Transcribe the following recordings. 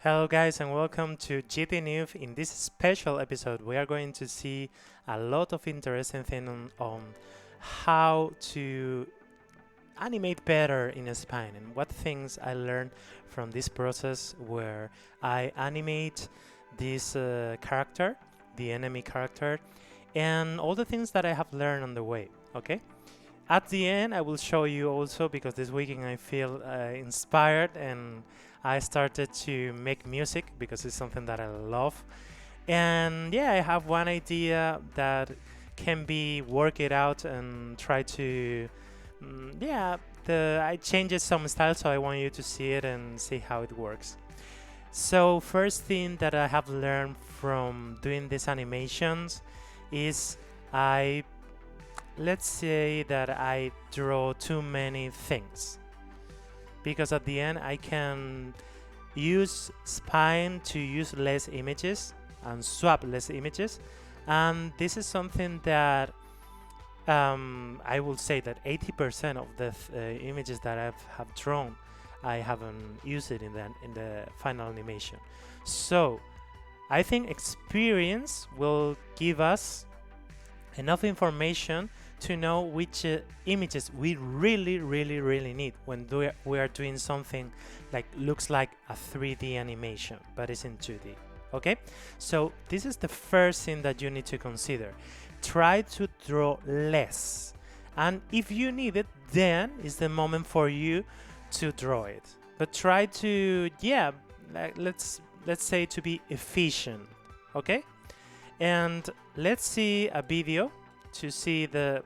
Hello guys and welcome to GT News. In this special episode we are going to see a lot of interesting things on how to animate better in Spine and what things I learned from this process where I animate this character, the enemy character, and all the things that I have learned on the way, okay? At the end I will show you also because this weekend I feel inspired and I started to make music because it's something that I love. And yeah, I have one idea that can be work it out and try to yeah, I changed some style, so I want you to see it and see how it works. So first thing that I have learned from doing these animations is I let's say that I draw too many things, because at the end I can use spine to use less images and swap less images, and this is something that I will say that 80% of the images that I have drawn I haven't used it in the final animation. So I think experience will give us enough information to know which images we really need when we are doing something like looks like a 3D animation but it's in 2D. Okay, so this is the first thing that you need to consider. Try to draw less, and if you need it, then is the moment for you to draw it. But try to, yeah, like let's say to be efficient. Okay, and let's see a video to see the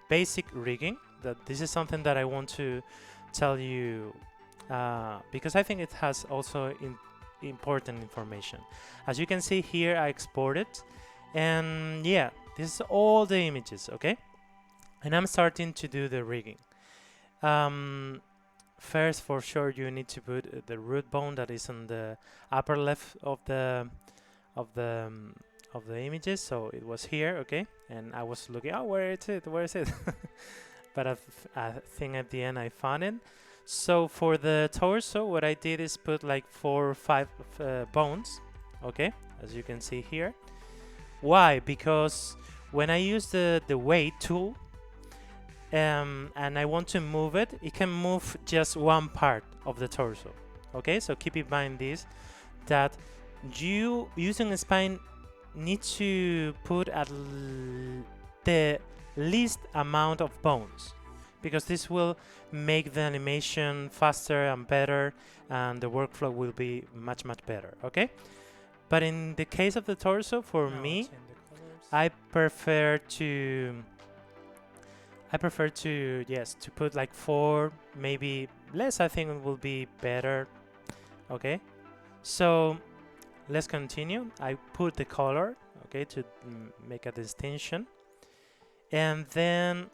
basic rigging. That this is something that I want to tell you because I think it has also important information. As you can see here, I exported, and yeah, this is all the images. Okay, and I'm starting to do the rigging. First, for sure, you need to put the root bone that is on the upper left of the of the of the images. So it was here, okay, and I was looking, oh, where is it? But I think at the end I found it. So for the torso, what I did is put like 4 or 5 bones, okay, as you can see here. Why? Because when I use the weight tool and I want to move it, it can move just one part of the torso. Okay, so keep in mind this, that you using a spine need to put at the least amount of bones, because this will make the animation faster and better, and the workflow will be much better. Okay, but in the case of the torso, for me, I prefer to yes, to put like 4, maybe less. I think it will be better. Okay, so let's continue. I put the color, okay, to make a distinction, and then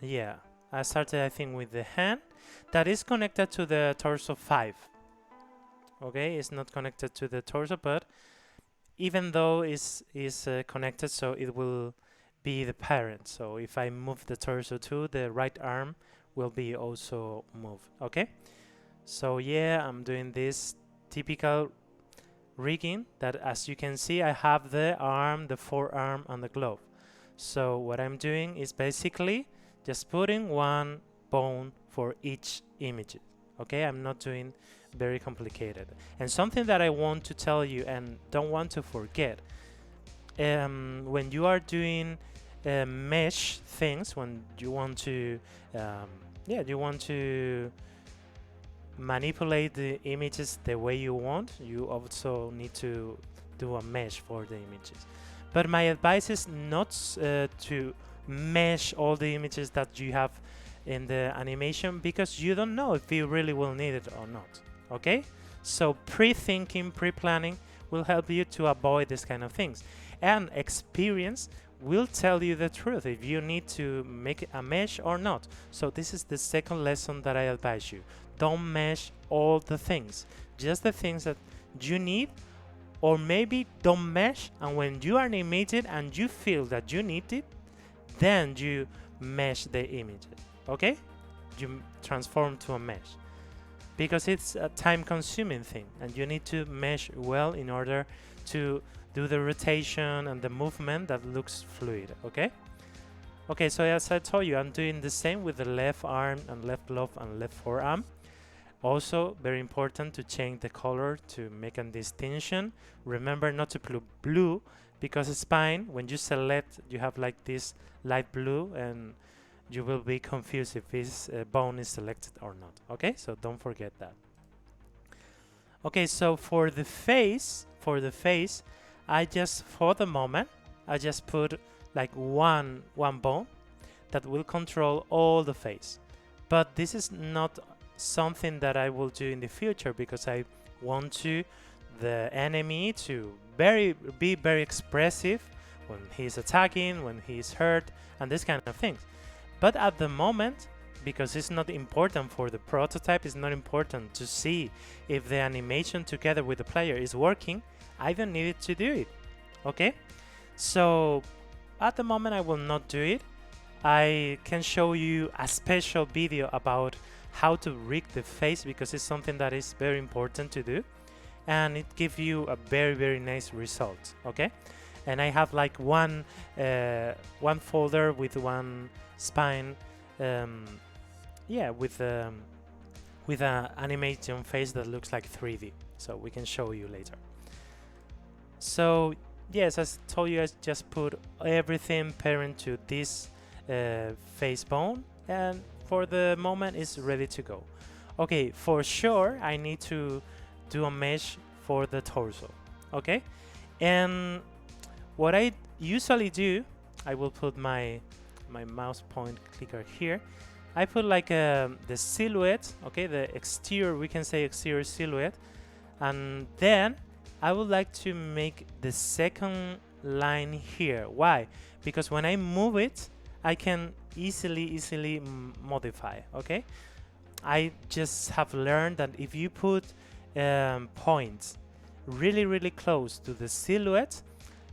yeah, I started I think with the hand that is connected to the torso 5. Okay, it's not connected to the torso, but even though is connected, so it will be the parent. So if I move the torso 2, the right arm will be also moved. Okay, so yeah, I'm doing this typical rigging that, as you can see, I have the arm, the forearm, and the glove. So what I'm doing is basically just putting one bone for each image. Okay, I'm not doing very complicated. And something that I want to tell you and don't want to forget, when you are doing mesh things, when you want to you want to manipulate the images the way you want, you also need to do a mesh for the images. But my advice is not to mesh all the images that you have in the animation, because you don't know if you really will need it or not. Okay, so pre-thinking, pre-planning will help you to avoid this kind of things, and experience will tell you the truth if you need to make a mesh or not. So this is the second lesson that I advise you. Don't mesh all the things, just the things that you need, or maybe don't mesh, and when you are animated and you feel that you need it, then you mesh the images. Okay, you transform to a mesh. because it's a time-consuming thing, and you need to mesh well in order to do the rotation and the movement that looks fluid. Okay. Okay, so as I told you, I'm doing the same with the left arm and left glove and left forearm. Also, very important to change the color to make a distinction. Remember not to put blue, because spine, when you select, you have like this light blue, and you will be confused if this bone is selected or not. Okay, so don't forget that. Okay, so for the face, I just, for the moment, I just put like one bone that will control all the face. But this is not something that I will do in the future, because I want the enemy to be very expressive when he's attacking, when he's hurt, and this kind of things. But at the moment, because it's not important for the prototype, it's not important to see if the animation together with the player is working, I don't need it to do it. Okay, so at the moment I will not do it. I can show you a special video about how to rig the face, because it's something that is very important to do, and it gives you a very nice result. Okay, and I have like one folder with one spine, yeah, with a animation face that looks like 3D, so we can show you later. So yes, as I told you, I just put everything parent to this face bone, and for the moment it's ready to go. Okay, for sure I need to do a mesh for the torso. Okay, and what I usually do, I will put my mouse point clicker here. I put like the silhouette, okay, the exterior, we can say exterior silhouette, and then I would like to make the second line here. Why? Because when I move it, I can easily modify. Okay, I just have learned that if you put points really close to the silhouette,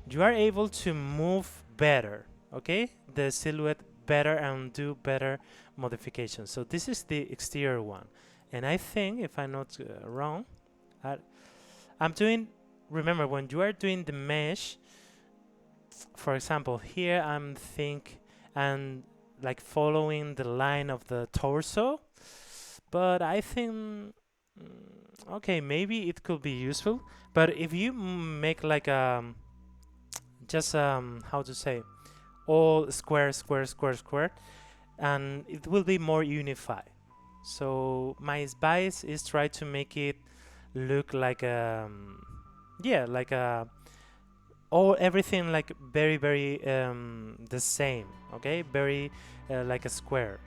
you are able to move better. Okay, the silhouette better and do better modifications. So this is the exterior one, and I think, if I'm not wrong, I'm doing, remember, when you are doing the mesh, for example here I'm like following the line of the torso, but I think okay, maybe it could be useful. But if you make like just how to say, all square, and it will be more unified. So my advice is try to make it look like yeah, like everything like very the same. Okay, very like a square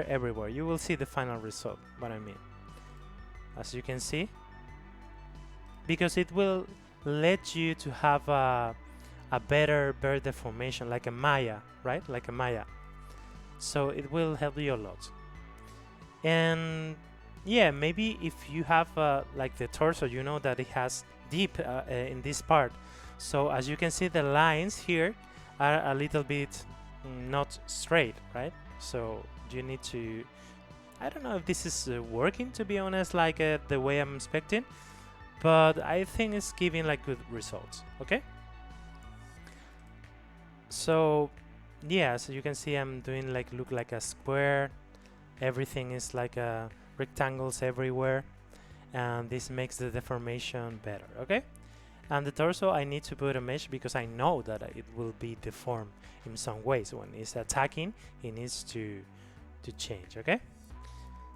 everywhere. You will see the final result, what I mean, as you can see, because it will let you to have a better deformation, like a Maya, right? Like a Maya. So it will help you a lot. And yeah, maybe if you have like the torso, you know that it has deep in this part. So as you can see, the lines here are a little bit not straight, right? So you need to, I don't know if this is working, to be honest, like the way I'm expecting, but I think it's giving like good results. Okay, so yeah, so you can see I'm doing like look like a square, everything is like rectangles everywhere, and this makes the deformation better. Okay, and the torso I need to put a mesh, because I know that it will be deformed in some ways. When it's attacking, it needs to change. Okay,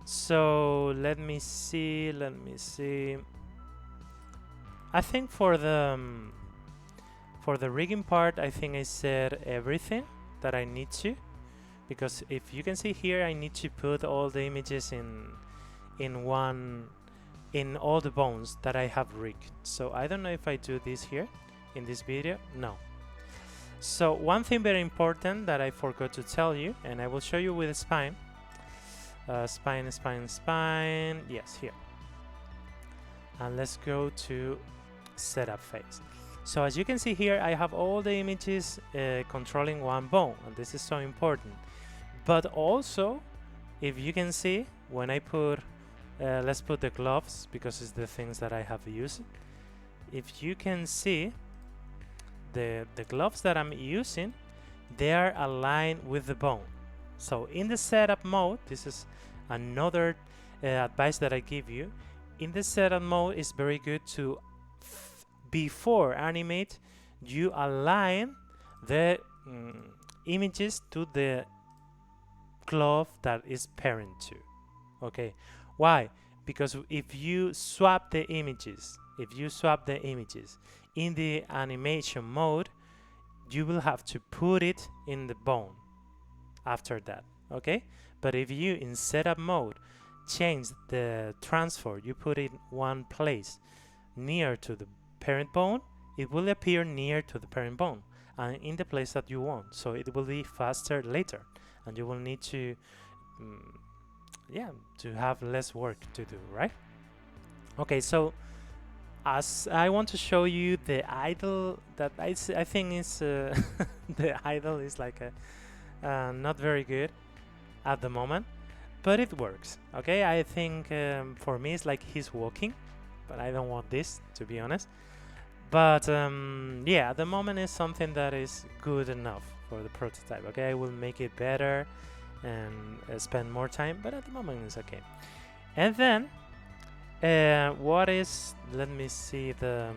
so let me see, I think for the rigging part, I think I said everything that I need to, because if you can see here, I need to put all the images in all the bones that I have rigged. So I don't know if I do this here in this video. No. So one thing very important that I forgot to tell you, and I will show you with the spine. Spine. Yes, here. And let's go to setup phase. So as you can see here, I have all the images controlling one bone, and this is so important. But also, if you can see, when I put let's put the gloves because it's the things that I have used. If you can see the gloves that I'm using, they are aligned with the bone. So in the setup mode, this is another advice that I give you. In the setup mode, it's very good to before animate, you align the images to the glove that is parent to. Okay, why? Because if you swap the images, in the animation mode, you will have to put it in the bone after that. Okay, but if you in setup mode change the transfer, you put it in one place near to the parent bone, it will appear near to the parent bone and in the place that you want, so it will be faster later and you will need to to have less work to do, right? Okay, so as I want to show you the idle that I think is the idle is like not very good at the moment, but it works. Okay, I think for me it's like he's walking, but I don't want this, to be honest. But yeah, at the moment is something that is good enough for the prototype. Okay, I will make it better and spend more time, but at the moment it's okay. And then what is, let me see the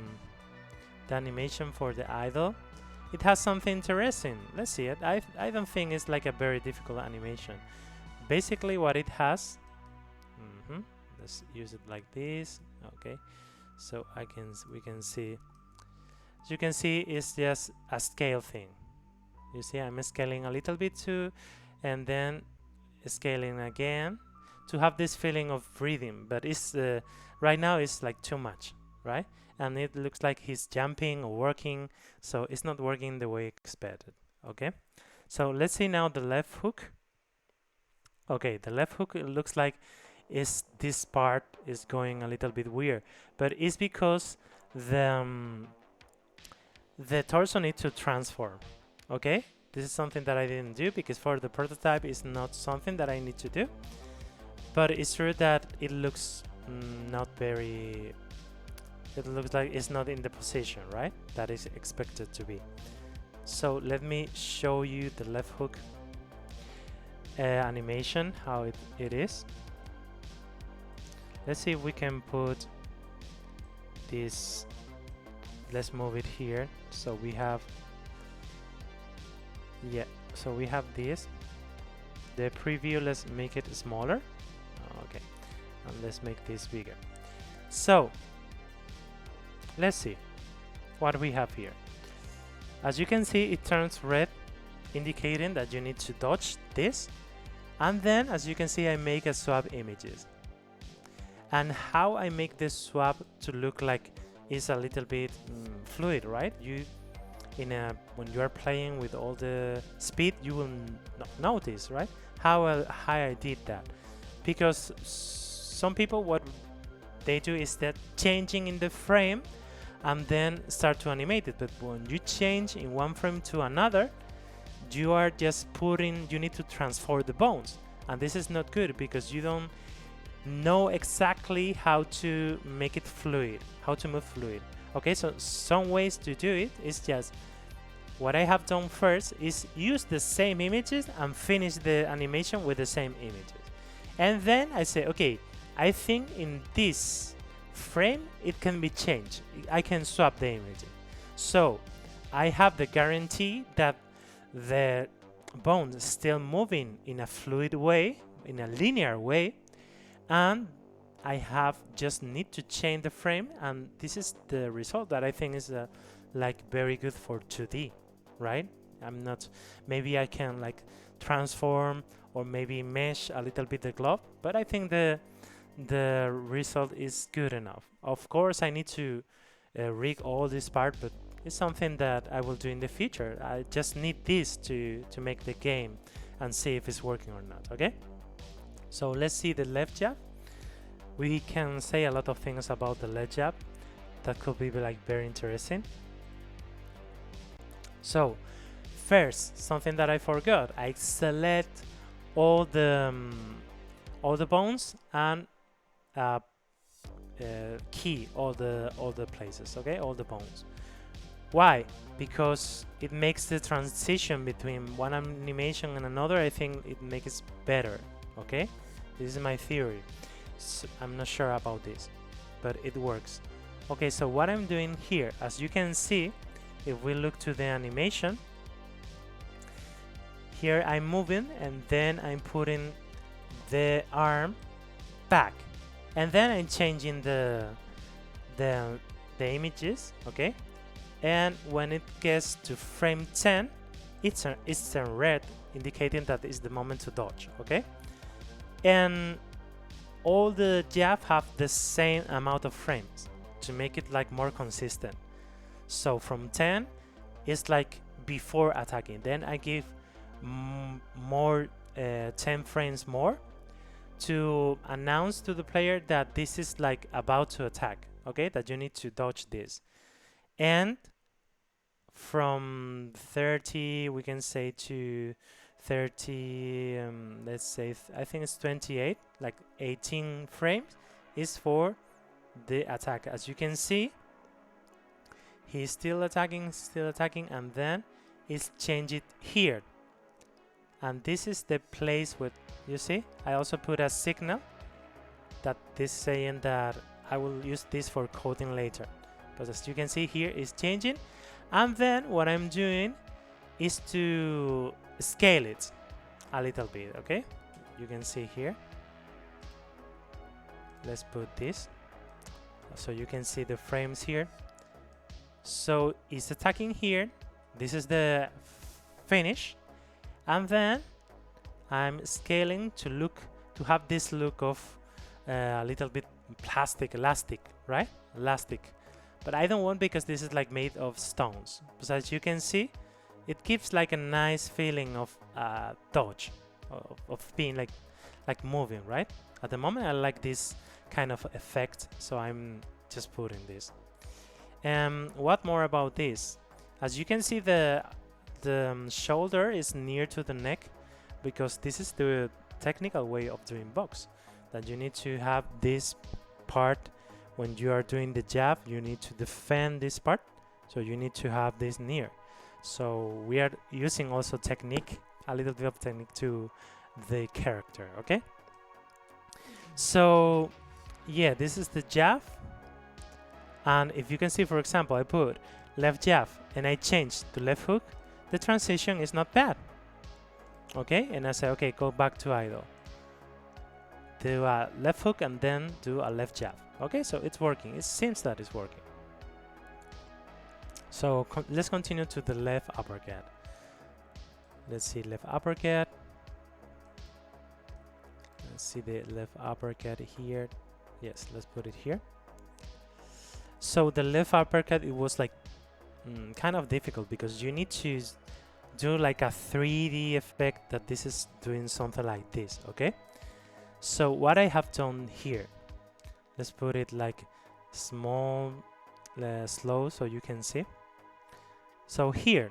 animation for the idol. It has something interesting. Let's see it. I don't think it's like a very difficult animation. Basically what it has, let's use it like this. Okay, so we can see, as you can see, it's just a scale thing. You see I'm scaling a little bit too, and then scaling again to have this feeling of breathing, but it's right now it's like too much, right? And it looks like he's jumping or working, so it's not working the way expected. Okay, so let's see now the left hook. Okay, the left hook, it looks like this part is going a little bit weird, but it's because the torso needs to transform. Okay, this is something that I didn't do because for the prototype it's not something that I need to do, but it's true that it looks not very, it looks like it's not in the position, right, that is expected to be. So let me show you the left hook animation, how it is. Let's see if we can put this, let's move it here, so we have, yeah, so we have this, the preview, let's make it smaller. Okay, and let's make this bigger. So let's see what we have here. As you can see, it turns red, indicating that you need to dodge this. And then as you can see, I make a swap images, and how I make this swap to look like is a little bit fluid, right? You when you are playing with all the speed, you will not notice, right, how I did that, because some people, what they do is that changing in the frame and then start to animate it, but when you change in one frame to another, you are just you need to transform the bones, and this is not good because you don't know exactly how to make it fluid, how to move fluid. Okay, so some ways to do it is just what I have done first is use the same images and finish the animation with the same images, and then I say, okay, I think in this frame it can be changed, I can swap the images, so I have the guarantee that the bone is still moving in a fluid way, in a linear way, and I have just need to change the frame, and this is the result that I think is like very good for 2D, right? I'm not, maybe I can like transform or maybe mesh a little bit the glove, but I think the result is good enough. Of course I need to rig all this part, but it's something that I will do in the future. I just need this to make the game and see if it's working or not. Okay, so let's see the left jab. We can say a lot of things about the left jab that could be like very interesting. So first, something that I forgot, I select all the bones and key all the places, okay, all the bones. Why? Because it makes the transition between one animation and another, I think it makes better, okay? This is my theory. So I'm not sure about this, but it works. Okay, so what I'm doing here, as you can see, if we look to the animation, here I'm moving and then I'm putting the arm back, and then I'm changing the images, okay? And when it gets to frame 10, it's turned red, indicating that it's the moment to dodge, okay? And all the jab have the same amount of frames to make it like more consistent. So from 10, it's like before attacking. Then I give more 10 frames more to announce to the player that this is like about to attack, okay? That you need to dodge this. And from 30, we can say to 30, let's say, I think it's 28, like 18 frames is for the attack. As you can see, he's still attacking, and then it's changed here. And this is the place where, you see, I also put a signal that this saying that I will use this for coding later. Because as you can see here, it's changing. And then what I'm doing is to scale it a little bit, okay? You can see here. Let's put this. So you can see the frames here. So it's attacking here. This is the finish. And then I'm scaling to have this look of a little bit elastic, right? Elastic. But I don't want, because this is like made of stones. But as you can see, it gives like a nice feeling of dodge, of being like moving, right? At the moment, I like this kind of effect, so I'm just putting this. What more about this? As you can see, the shoulder is near to the neck, because this is the technical way of doing box, that you need to have this part. When you are doing the jab, you need to defend this part, so you need to have this near. So we are using also technique, a little bit of technique to the character, okay? So yeah, this is the jab. And if you can see, for example, I put left jab and I change to left hook, the transition is not bad, okay? And I say, okay, go back to idle. Do a left hook and then do a left jab. Okay, so it's working. It seems that it's working. So let's continue to the left uppercut. Let's see left uppercut. Let's see the left uppercut here. Yes, let's put it here. So the left uppercut, it was like kind of difficult, because you need to do like a 3D effect that this is doing something like this, okay? So what I have done here, let's put it like small, slow, so you can see. So here,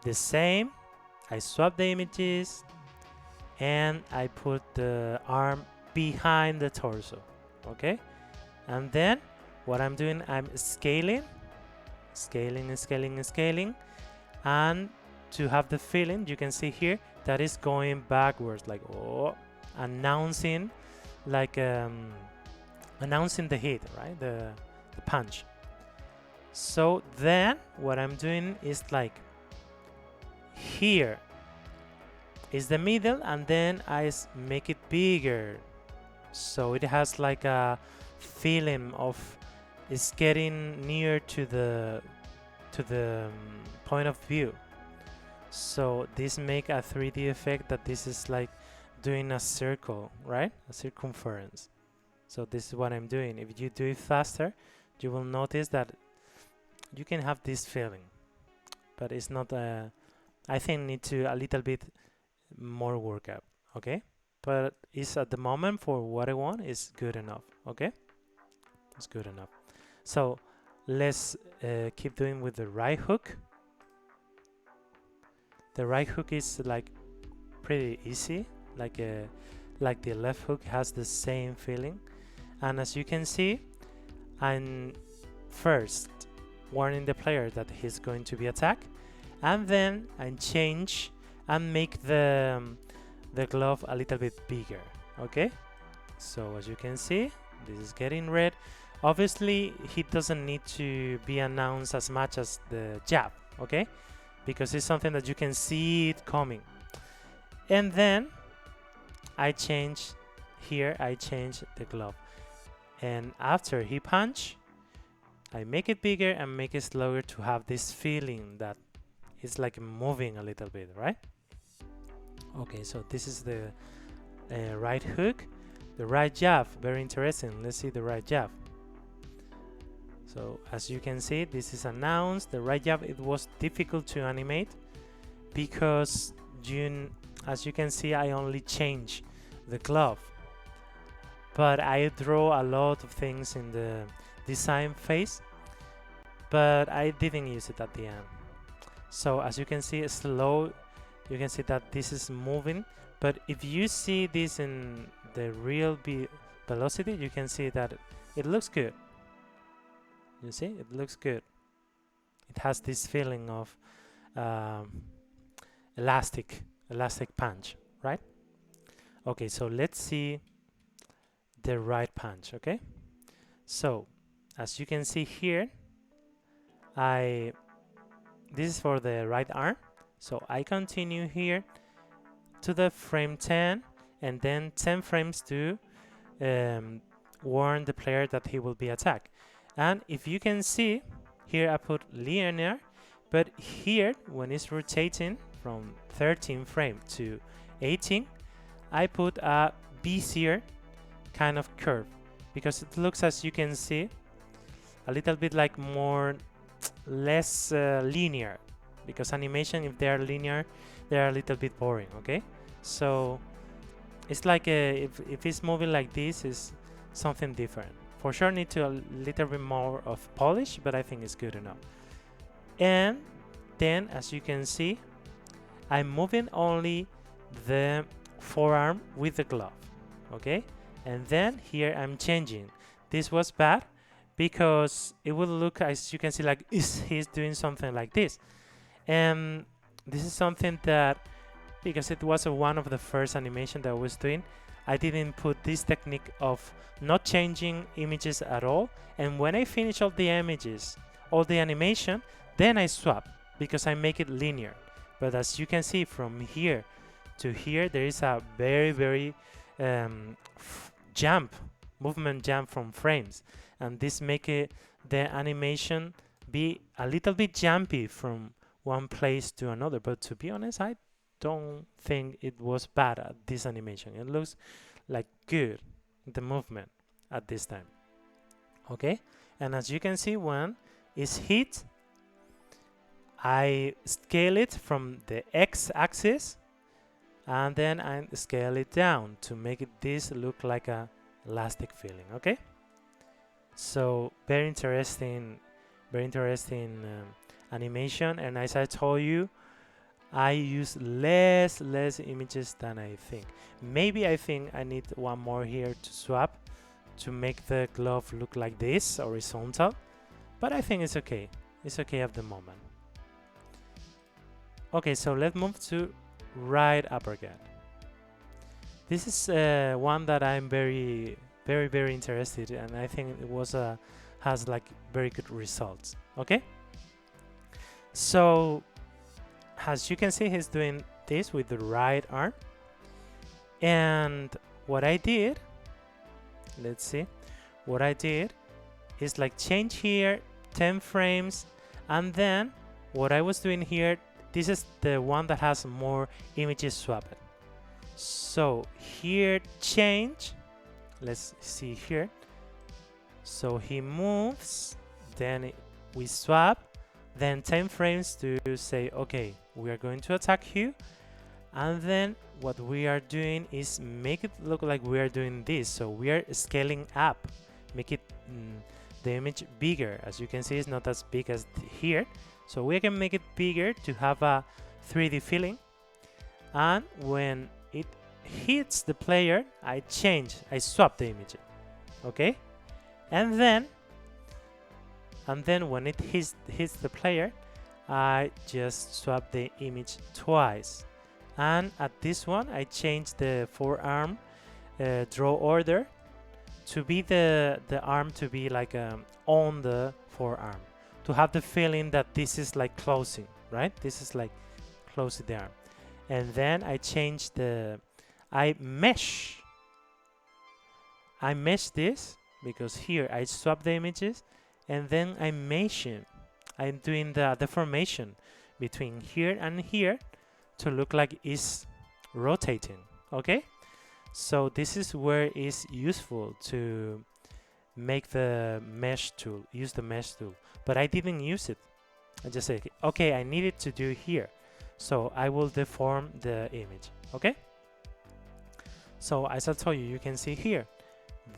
the same, I swap the images and I put the arm behind the torso, okay? And then what I'm doing, I'm scaling, and to have the feeling, you can see here that is going backwards, like announcing, like announcing the hit, right? The punch. So then what I'm doing is like here is the middle, and then I make it bigger, so it has like a feeling of it's getting near to the point of view. So this make a 3D effect that this is like doing a circle, right? A circumference. So this is what I'm doing. If you do it faster, you will notice that you can have this feeling, but it's not I think need to a little bit more workup, okay? But it's at the moment for what I want is good enough, okay? It's good enough. So let's keep doing with the right hook. The right hook is like pretty easy, like like the left hook has the same feeling. And as you can see, I'm first warning the player that he's going to be attacked, and then I change and make the glove a little bit bigger. Okay, so as you can see, this is getting red. Obviously he doesn't need to be announced as much as the jab, okay, because it's something that you can see it coming. And then I change here, I change the glove, and after he punch, I make it bigger and make it slower to have this feeling that it's like moving a little bit, right? Okay, so this is the right hook. The right jab, very interesting. Let's see the right jab. So as you can see, this is announced. The right jab, it was difficult to animate because as you can see, I only change the glove, but I draw a lot of things in the design phase, but I didn't use it at the end. So as you can see, it's slow. You can see that this is moving, but if you see this in the real velocity, you can see that it looks good. You see, it looks good. It has this feeling of elastic punch, right? Okay, so let's see the right punch. Okay, so as you can see here, this is for the right arm, so I continue here to the frame 10, and then 10 frames to warn the player that he will be attacked. And if you can see here, I put linear, but here when it's rotating from 13 frame to 18, I put a bezier kind of curve, because it looks, as you can see, a little bit like less linear, because animation, if they are linear, they are a little bit boring. Okay, so it's like if it's moving like this, is something different. For sure need to a little bit more of polish, but I think it's good enough. And then as you can see, I'm moving only the forearm with the glove. Okay, and then here I'm changing. This was bad because it will look, as you can see, like he's doing something like this. And this is something that, because it was one of the first animation that I was doing, I didn't put this technique of not changing images at all. And when I finish all the images, all the animation, then I swap, because I make it linear. But as you can see, from here to here, there is a very movement jump from frames, and this make the animation be a little bit jumpy from one place to another. But to be honest, I don't think it was bad at this animation. It looks like good, the movement at this time. Okay, and as you can see, when it's hit, I scale it from the x-axis, and then I scale it down to make this look like a elastic feeling. Okay, so very interesting animation. And as I told you, I use less images than I think. Maybe I think I need one more here to swap to make the glove look like this, horizontal, but I think it's okay. It's okay at the moment. Okay, so let's move to right uppercut. This is one that I'm very interested in, and I think it was has like very good results. Okay, so as you can see, he's doing this with the right arm, and what I did, let's see, what I did is like change here 10 frames, and then what I was doing here, this is the one that has more images swapped. So here change, let's see here, so he moves, then we swap, then 10 frames to say, okay, we are going to attack you, and then what we are doing is make it look like we are doing this. So we are scaling up, make it the image bigger. As you can see, it's not as big as here, so we can make it bigger to have a 3D feeling. And when it hits the player, I swap the image, okay? And then when it hits the player, I just swap the image twice. And at this one, I change the forearm draw order to be the arm to be like on the forearm, to have the feeling that this is like closing, right? This is like closing the arm. And then I change I mesh this, because here I swap the images, and then I mesh it. I'm doing the deformation between here and here to look like it's rotating, okay? So this is where it's useful to make the mesh tool, use the mesh tool. But I didn't use it. I just say, okay, I need it to do here. So I will deform the image, okay? So as I told you, you can see here.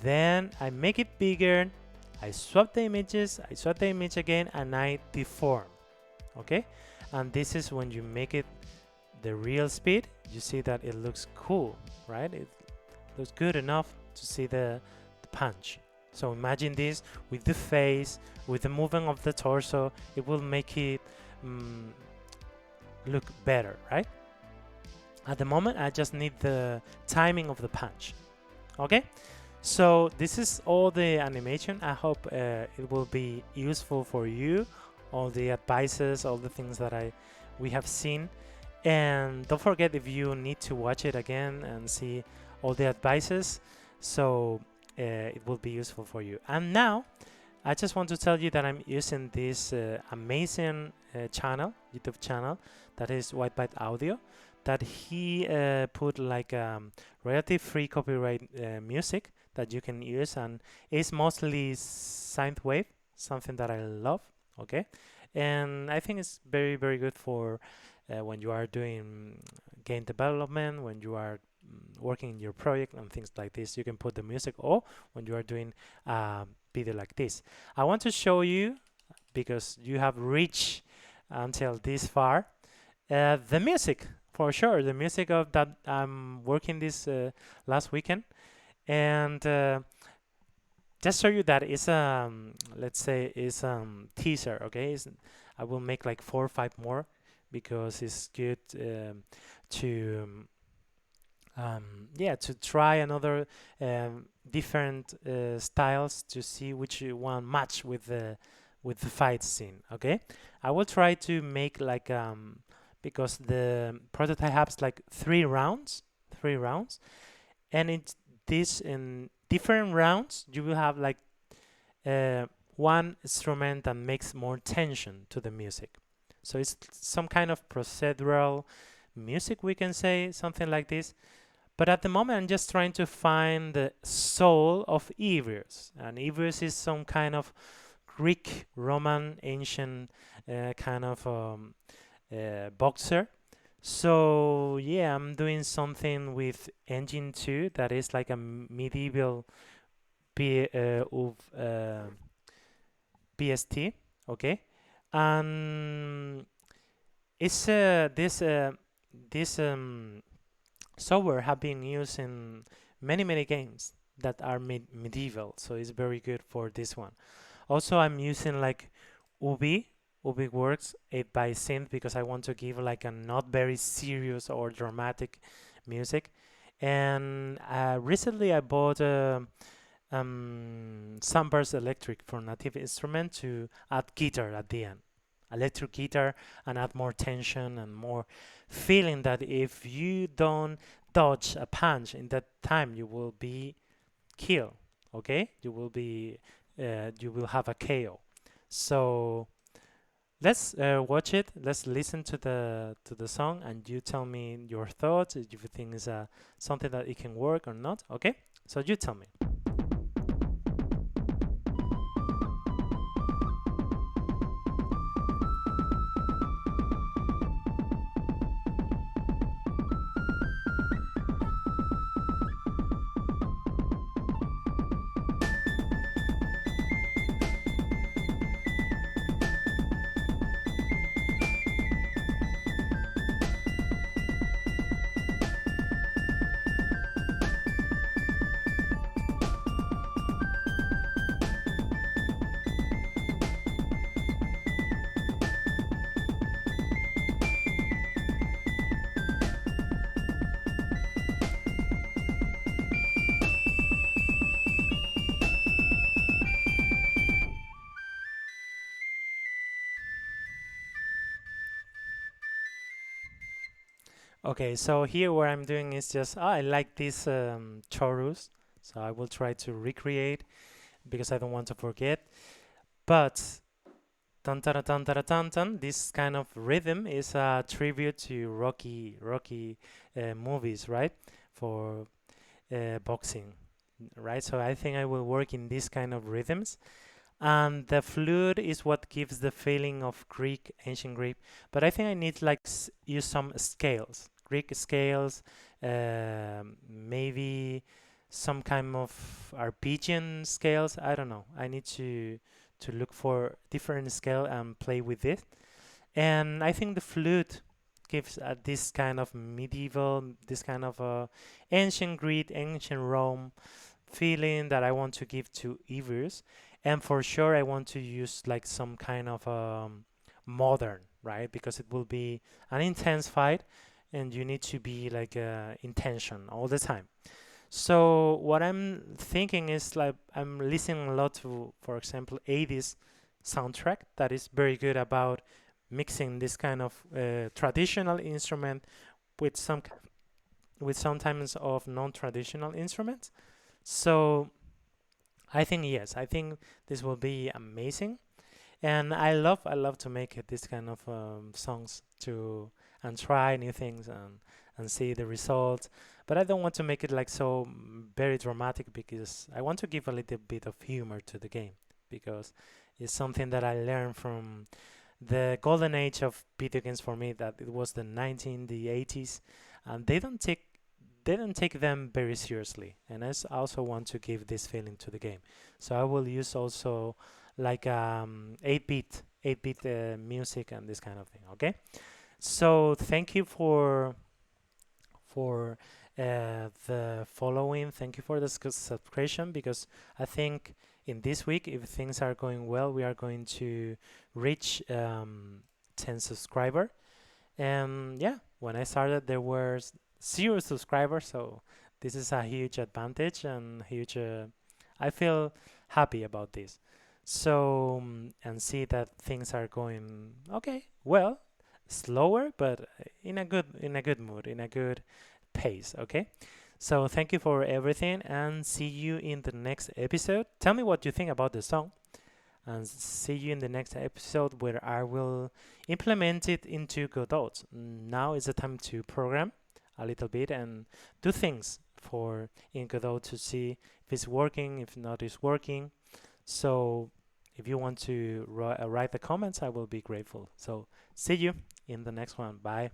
Then I make it bigger, I swap the images, I swap the image again, and I deform, okay? And this is when you make it the real speed, you see that it looks cool, right? It looks good enough to see the punch. So imagine this with the face, with the movement of the torso, it will make it look better, right? At the moment, I just need the timing of the punch, okay? So this is all the animation. I hope it will be useful for you, all the advices, all the things that we have seen. And don't forget, if you need to watch it again and see all the advices, so it will be useful for you. And now I just want to tell you that I'm using this amazing YouTube channel, that is White Byte Audio, that he put like royalty free copyright music that you can use, and it's mostly synthwave, something that I love, okay? And I think it's very, very good for when you are doing game development, when you are working in your project and things like this. You can put the music, or when you are doing video like this. I want to show you, because you have reached until this far, the music, for sure, the music of that I'm working this last weekend. And just show you that it's let's say it's teaser, okay? I will make like 4 or 5 more, because it's good to try another different styles to see which one match with the fight scene, okay? I will try to make like because the prototype has like 3 rounds, and it's this in different rounds you will have like one instrument that makes more tension to the music. So it's some kind of procedural music, we can say, something like this. But at the moment, I'm just trying to find the soul of Ivirus. And Ivirus is some kind of Greek, Roman, ancient kind of boxer. So yeah, I'm doing something with Engine 2 that is like a medieval PST, okay? And it's this software have been used in many games that are medieval, so it's very good for this one. Also, I'm using like Ubi works 8 by synth, because I want to give like a not very serious or dramatic music. And recently I bought Sunburst Electric for Native Instrument to add guitar at the end, electric guitar, and add more tension and more feeling that if you don't dodge a punch in that time, you will be killed, okay? You will have a KO. So let's watch it. Let's listen to the song, and you tell me your thoughts, if you think it's something that it can work or not, okay? So you tell me. Okay, so here what I'm doing is just I like this chorus, so I will try to recreate because I don't want to forget. But tan tan tan tan tan tan, this kind of rhythm is a tribute to Rocky movies, right? For boxing, right? So I think I will work in this kind of rhythms. And the flute is what gives the feeling of Greek, ancient Greek. But I think I need like use some scales, Greek scales, maybe some kind of Arpeggian scales. I don't know. I need to look for different scale and play with it. And I think the flute gives this kind of medieval, this kind of ancient Greek, ancient Rome feeling that I want to give to ears. And for sure, I want to use like some kind of modern, right? Because it will be an intense fight, and you need to be like intention all the time. So what I'm thinking is like I'm listening a lot to, for example, 80s soundtrack that is very good about mixing this kind of traditional instrument with with sometimes of non-traditional instruments. So I think yes, I think this will be amazing, and I love to make this kind of songs to and try new things and see the results. But I don't want to make it like so very dramatic because I want to give a little bit of humor to the game because it's something that I learned from the golden age of video games for me that it was the 80s, and they don't take them very seriously, and also want to give this feeling to the game. So I will use also like 8-bit music and this kind of thing. Okay, so thank you for the following. Thank you for the subscription because I think in this week, if things are going well, we are going to reach 10 subscriber. And yeah, when I started, there were 0 subscribers, so this is a huge advantage and huge. I feel happy about this. So and see that things are going okay. Well, slower, but in a good mood, in a good pace. Okay. So thank you for everything, and see you in the next episode. Tell me what you think about the song, and see you in the next episode where I will implement it into Godot. Now is the time to program a little bit and do things for in Godot to see if it's working, if not it's working. So if you want to write the comments, I will be grateful. So see you in the next one. Bye.